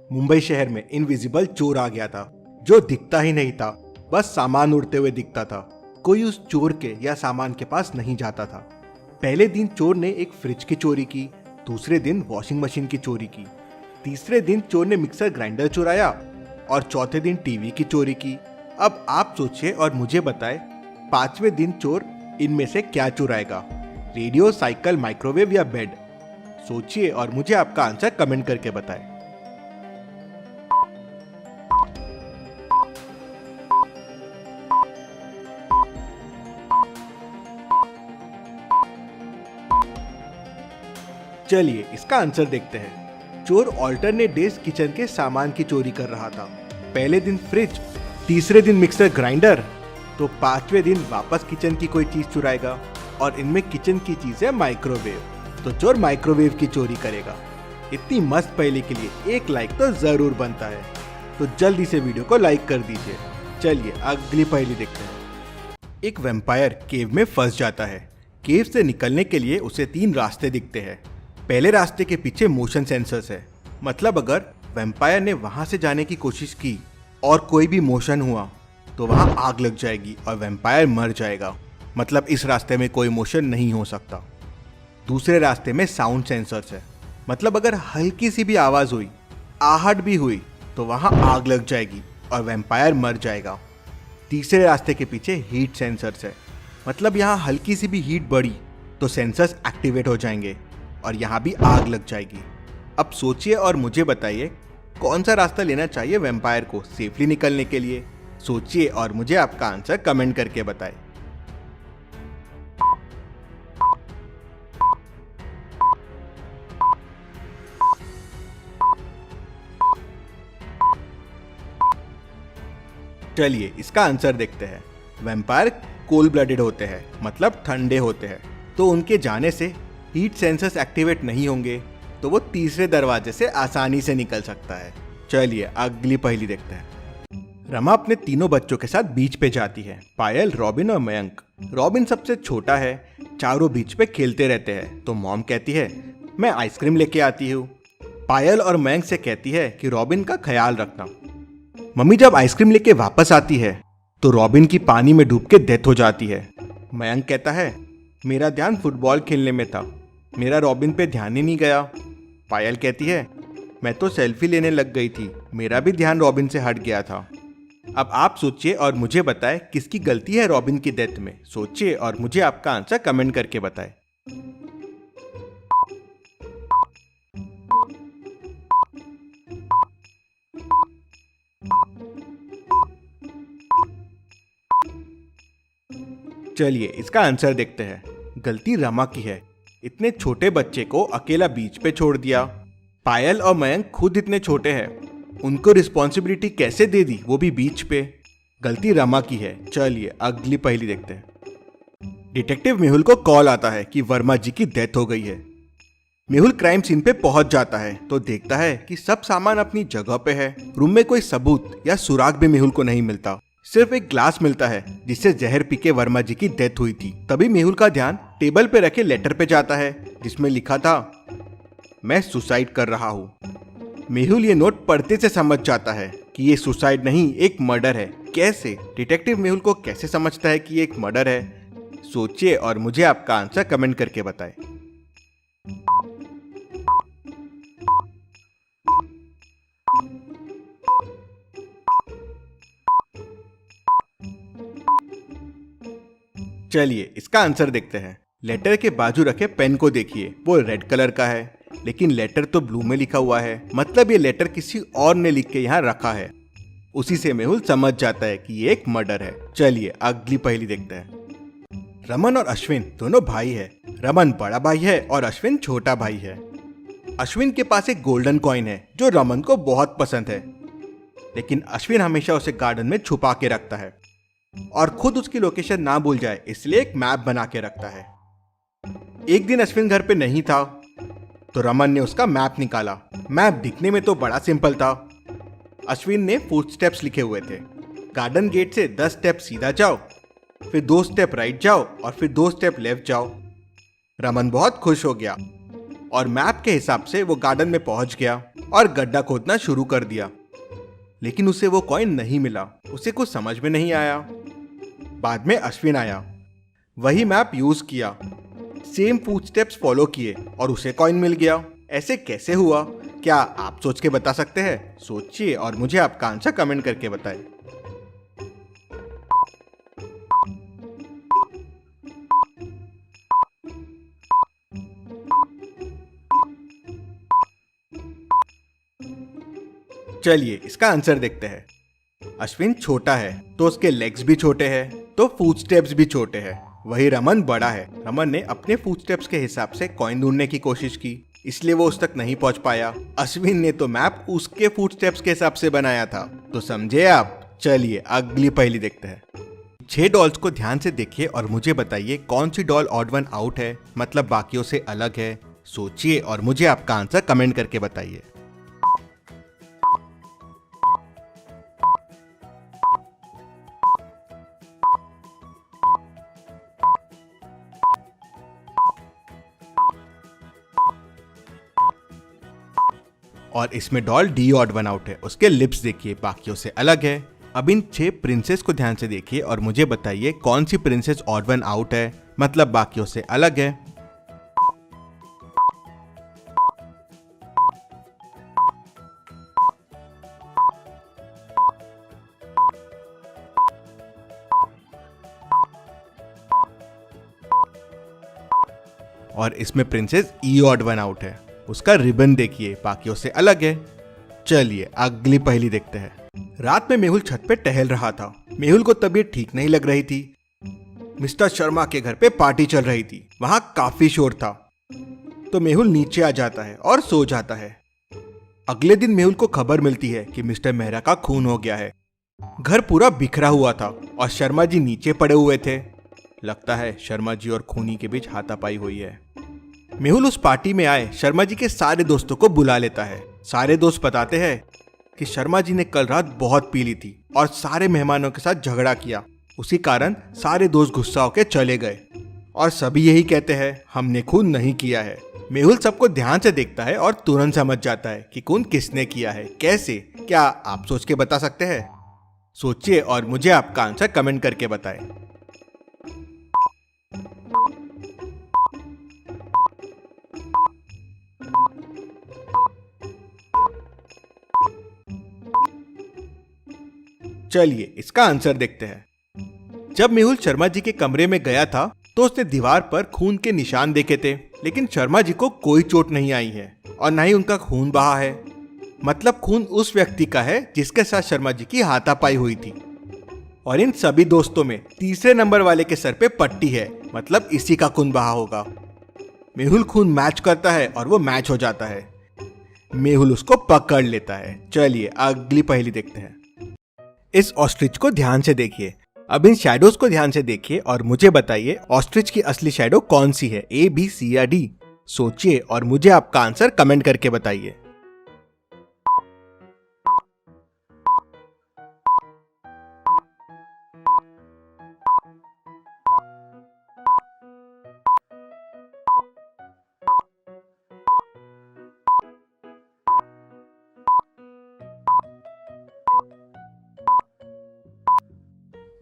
मुंबई शहर में इनविजिबल चोर आ गया था जो दिखता ही नहीं था, बस सामान उड़ते हुए दिखता था। कोई उस चोर के या सामान के पास नहीं जाता था। पहले दिन चोर ने एक फ्रिज की चोरी की, दूसरे दिन वॉशिंग मशीन की चोरी की, तीसरे दिन चोर ने मिक्सर ग्राइंडर चुराया और चौथे दिन टीवी की चोरी की। अब आप सोचिए और मुझे बताएं, पांचवें दिन चोर इनमें से क्या चुराएगा? रेडियो, साइकिल, माइक्रोवेव या बेड? सोचिए और मुझे आपका आंसर कमेंट करके बताएं। चलिए इसका आंसर देखते हैं। चोर ऑल्टरनेट डेज किचन के सामान की चोरी कर रहा था। पहले दिन फ्रिज, तीसरे दिन मिक्सर ग्राइंडर, तो पांचवें दिन वापस किचन की कोई चीज चुराएगा और इनमें किचन की चीज है माइक्रोवेव, तो चोर माइक्रोवेव की चोरी करेगा। इतनी मस्त पहेली के लिए एक लाइक तो जरूर बनता है, तो जल्दी से वीडियो को लाइक कर दीजिए। चलिए अगली पहेली देखते हैं। एक वैम्पायर केव में फंस जाता है। केव से निकलने के लिए उसे 3 रास्ते दिखते हैं। पहले रास्ते के पीछे मोशन सेंसर्स है, मतलब अगर वैम्पायर ने वहां से जाने की कोशिश की और कोई भी मोशन हुआ तो वहां आग लग जाएगी और वैम्पायर मर जाएगा, मतलब इस रास्ते में कोई मोशन नहीं हो सकता। दूसरे रास्ते में साउंड सेंसर्स है, मतलब अगर हल्की सी भी आवाज हुई, आहट भी हुई तो वहां आग लग जाएगी और वैम्पायर मर जाएगा। तीसरे रास्ते के पीछे हीट सेंसर्स है, मतलब यहाँ हल्की सी भी हीट बढ़ी तो सेंसर्स एक्टिवेट हो जाएंगे और यहाँ भी आग लग जाएगी। अब सोचिए और मुझे बताइए कौन सा रास्ता लेना चाहिए वैम्पायर को सेफली निकलने के लिए। सोचिए और मुझे आपका आंसर कमेंट करके बताएं। चलिए इसका आंसर देखते हैं। वैम्पायर कोल्ड ब्लडेड होते हैं, मतलब ठंडे होते हैं, तो उनके जाने से हीट सेंसर्स एक्टिवेट नहीं होंगे, तो वो तीसरे दरवाजे से आसानी से निकल सकता है। चलिए अगली पहेली देखते हैं। रमा अपने तीनों बच्चों के साथ बीच पे जाती है, पायल, रॉबिन और मयंक। रॉबिन सबसे छोटा है, चारों बीच पे खेलते रहते हैं, तो मॉम कहती है मैं आइसक्रीम लेके आती हूँ। पायल और मयंक से कहती है कि रॉबिन का ख्याल रखना। मम्मी जब आइसक्रीम लेके वापस आती है तो रॉबिन की पानी में डूब के डेथ हो जाती है। मयंक कहता है मेरा ध्यान फुटबॉल खेलने में था, मेरा रॉबिन पे ध्यान ही नहीं गया। पायल कहती है मैं तो सेल्फी लेने लग गई थी, मेरा भी ध्यान रॉबिन से हट गया था। अब आप सोचिए और मुझे बताएं किसकी गलती है रॉबिन की डेथ में। सोचिए और मुझे आपका आंसर कमेंट करके बताएं। चलिए इसका आंसर देखते हैं। गलती रमा की है, इतने छोटे बच्चे को अकेला बीच पे छोड़ दिया। पायल और मयंक खुद इतने छोटे हैं, उनको रिस्पॉन्सिबिलिटी कैसे दे दी, वो भी बीच पे। गलती रमा की है। चलिए अगली पहेली देखते हैं। डिटेक्टिव मेहुल को कॉल आता है कि वर्मा जी की डेथ हो गई है। मेहुल क्राइम सीन पे पहुंच जाता है तो देखता है कि सब सामान अपनी जगह पे है। रूम में कोई सबूत या सुराग भी मेहुल को नहीं मिलता, सिर्फ एक ग्लास मिलता है जिससे जहर पी के वर्मा जी की डेथ हुई थी। तभी मेहुल का ध्यान टेबल पे रखे लेटर पे जाता है जिसमें लिखा था मैं सुसाइड कर रहा हूँ। मेहुल ये नोट पढ़ते से समझ जाता है कि ये सुसाइड नहीं, एक मर्डर है। कैसे? डिटेक्टिव मेहुल को कैसे समझता है कि ये एक मर्डर है? सोचिए और मुझे आपका आंसर कमेंट करके बताएं। चलिए इसका आंसर देखते हैं। लेटर के बाजू रखे पेन को देखिए, वो रेड कलर का है, लेकिन लेटर तो ब्लू में लिखा हुआ है, मतलब ये लेटर किसी और ने लिख के यहाँ रखा है। उसी से मेहुल समझ जाता है कि ये एक मर्डर है। चलिए अगली पहेली देखते हैं। रमन और अश्विन दोनों भाई है। रमन बड़ा भाई है और अश्विन छोटा भाई है। अश्विन के पास एक गोल्डन कॉइन है जो रमन को बहुत पसंद है, लेकिन अश्विन हमेशा उसे गार्डन में छुपा के रखता है और खुद उसकी लोकेशन ना भूल जाए इसलिए एक मैप बना के रखता है। एक दिन अश्विन घर पे नहीं था तो रमन ने उसका मैप निकाला। मैप दिखने में तो बड़ा सिंपल था। अश्विन ने फुटस्टेप्स लिखे हुए थे। गार्डन गेट से 10 स्टेप सीधा जाओ, फिर 2 स्टेप राइट जाओ और फिर 2 स्टेप लेफ्ट जाओ। रमन बहुत खुश हो गया और मैप के हिसाब से वो गार्डन में पहुंच गया और गड्ढा खोदना शुरू कर दिया, लेकिन उसे वो कॉइन नहीं मिला। उसे कुछ समझ में नहीं आया। बाद में अश्विन आया, वही मैप यूज किया, सेम फुटस्टेप्स फॉलो किए और उसे कॉइन मिल गया। ऐसे कैसे हुआ? क्या आप सोच के बता सकते हैं? सोचिए और मुझे आपका आंसर कमेंट करके बताएं। चलिए इसका आंसर देखते हैं। अश्विन छोटा है तो उसके लेग्स भी छोटे हैं, तो फुटस्टेप्स भी छोटे हैं। वही रमन बड़ा है। रमन ने अपने फुटस्टेप्स के हिसाब से कॉइन ढूंढने की कोशिश की, इसलिए वो उस तक नहीं पहुंच पाया। अश्विन ने तो मैप उसके फुटस्टेप्स के हिसाब से बनाया था, तो समझे आप। चलिए अगली पहेली देखते हैं। 6 डॉल्स को ध्यान से देखिए और मुझे बताइए कौन C double odd one out है, मतलब बाकियों से अलग है। सोचिए और मुझे आपका आंसर कमेंट करके बताइए। और इसमें doll D odd one out है। उसके लिप्स देखिए बाकियों से अलग है। अब इन 6 प्रिंसेस को ध्यान से देखिए और मुझे बताइए कौन सी प्रिंसेस ऑड वन आउट है, मतलब बाकियों से अलग है। और इसमें प्रिंसेस ई ऑड वन आउट है। उसका रिबन देखिए बाकियों से अलग है। चलिए अगली पहेली देखते हैं। रात में मेहुल छत पे टहल रहा था। मेहुल को तबीयत ठीक नहीं लग रही थी। मिस्टर शर्मा के घर पे पार्टी चल रही थी, वहां काफी शोर था। तो मेहुल नीचे आ जाता है और सो जाता है। अगले दिन मेहुल को खबर मिलती है कि मिस्टर मेहरा का खून हो गया है। घर पूरा बिखरा हुआ था और शर्मा जी नीचे पड़े हुए थे। लगता है शर्मा जी और खूनी के बीच हाथापाई हुई है। मेहुल उस पार्टी में आए शर्मा जी के सारे दोस्तों को बुला लेता है। सारे दोस्त बताते हैं कि शर्मा जी ने कल रात बहुत पी ली थी और सारे मेहमानों के साथ झगड़ा किया। उसी कारण सारे दोस्त गुस्सा होकर चले गए और सभी यही कहते हैं हमने खून नहीं किया है। मेहुल सबको ध्यान से देखता है और तुरंत समझ जाता है कि खून किसने किया है, कैसे। क्या आप सोच के बता सकते हैं? सोचिए और मुझे आपका आंसर कमेंट करके बताएं। चलिए इसका आंसर देखते हैं। जब मेहुल शर्मा जी के कमरे में गया था तो उसने दीवार पर खून के निशान देखे थे, लेकिन शर्मा जी को कोई चोट नहीं आई है और न ही उनका खून बहा है। मतलब खून उस व्यक्ति का है जिसके साथ शर्मा जी की हाथापाई हुई थी। और इन सभी दोस्तों में तीसरे नंबर वाले के सर पे पट्टी है, मतलब इसी का खून बहा होगा। मेहुल खून मैच करता है और वो मैच हो जाता है। मेहुल उसको पकड़ लेता है। चलिए अगली पहेली देखते हैं। इस ऑस्ट्रिच को ध्यान से देखिए। अब इन शैडोज को ध्यान से देखिए और मुझे बताइए ऑस्ट्रिच की असली शैडो कौन सी है, ए, बी, सी या डी। सोचिए और मुझे आपका आंसर कमेंट करके बताइए।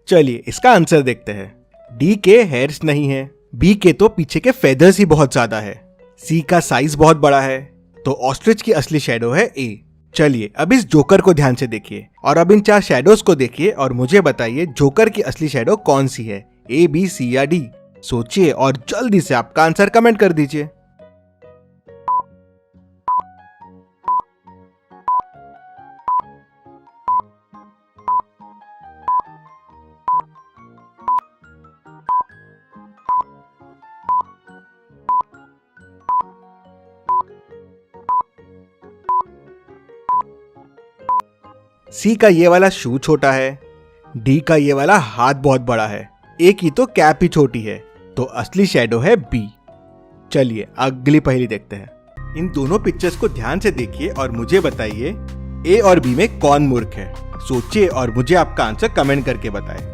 चलिए इसका आंसर देखते हैं। डी के हेयर्स नहीं है, बी के तो पीछे के फेदर्स ही बहुत ज्यादा है, सी का साइज बहुत बड़ा है, तो ऑस्ट्रिच की असली शैडो है ए। चलिए अब इस जोकर को ध्यान से देखिए और अब इन 4 शैडोज को देखिए और मुझे बताइए जोकर की असली शैडो कौन सी है, ए, बी, सी या डी। सोचिए और जल्दी से आपका आंसर कमेंट कर दीजिए। सी का ये वाला शू छोटा है, डी का ये वाला हाथ बहुत बड़ा है, ए की तो कैप ही छोटी है, तो असली शैडो है बी। चलिए अगली पहेली देखते हैं। इन दोनों पिक्चर्स को ध्यान से देखिए और मुझे बताइए ए और बी में कौन मूर्ख है। सोचिए और मुझे आपका आंसर कमेंट करके बताएं।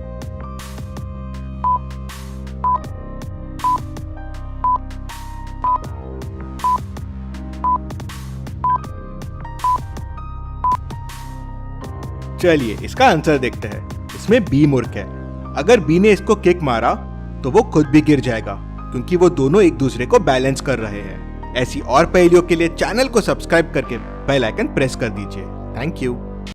चलिए इसका आंसर देखते हैं। इसमें बी मूर्ख है। अगर बी ने इसको किक मारा तो वो खुद भी गिर जाएगा, क्योंकि वो दोनों एक दूसरे को बैलेंस कर रहे हैं। ऐसी और पहेलियों के लिए चैनल को सब्सक्राइब करके बेल आइकन प्रेस कर दीजिए। Thank you.